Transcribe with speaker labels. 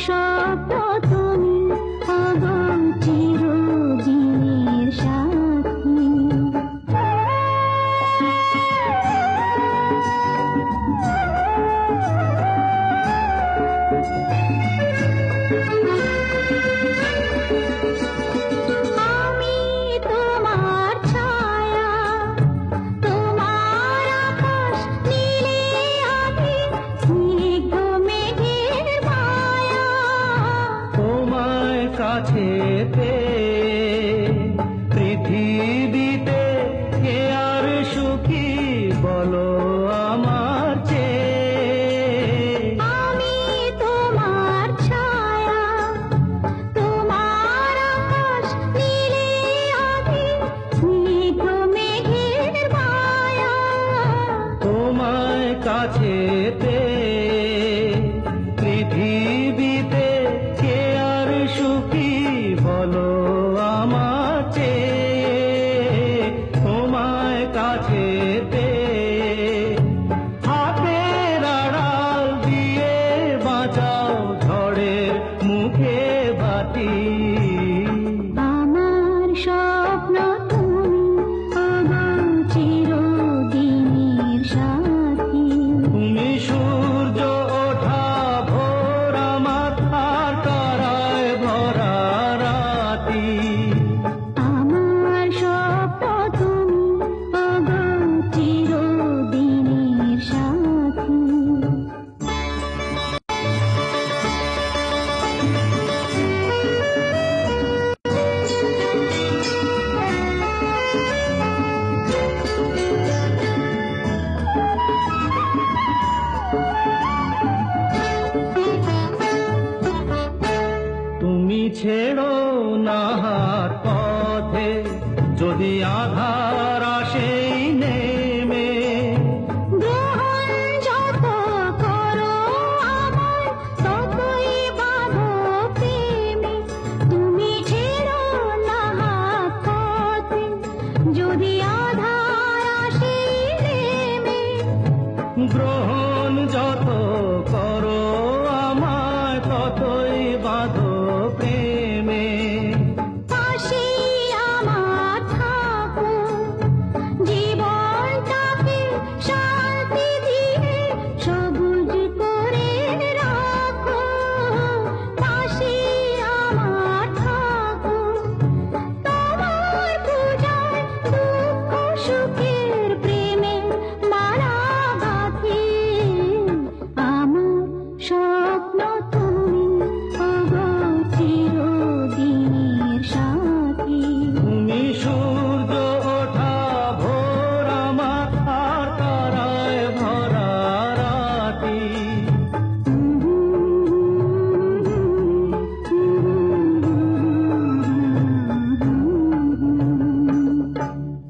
Speaker 1: স্বপ্ন তুমি ওগো চিরদিনের সাথী। আমি তোমার ছায়া, তোমার আকাশ নীলে আভি, স্নিগ্ধ মেঘের মায়া।
Speaker 2: তোমায় কাছে পেয়ে পৃথিবীতে কে আর সুখী বলো আমার চেয়ে।
Speaker 1: আমি তোমার ছায়া, তোমার আকাশ নীলে আভি, স্নিগ্ধ মেঘের মায়া।
Speaker 2: তোমায় কাছে পেয়ে পৃথিবীতে কে আর সুখী বলো আমার চেয়ে। তোমায় কাছে পেয়ে হাতের আড়াল দিয়ে বাঁচাও ঝড়ের মুখে বাতি।
Speaker 1: আমার স্বপ্ন তুমি ওগো চিরদিনের সাথী।
Speaker 2: তুমি সূর্য ওঠা ভোর আমার আর তারায় ভরা রাতি।
Speaker 1: আমার স্বপ্ন তুমি ওগো চিরদিনের সাথী।
Speaker 2: তুমি ছেড়ো না হাত পথে যদি আধার আসেই নেমে।
Speaker 1: গ্রহণ যত করো আমায় ততই বাঁধো প্রেমে। তুমি ছেড়ো না হাত পথে যদি আধার আসে নেমে।
Speaker 2: গ্রহণ যত করো আমায় ততই বাঁধো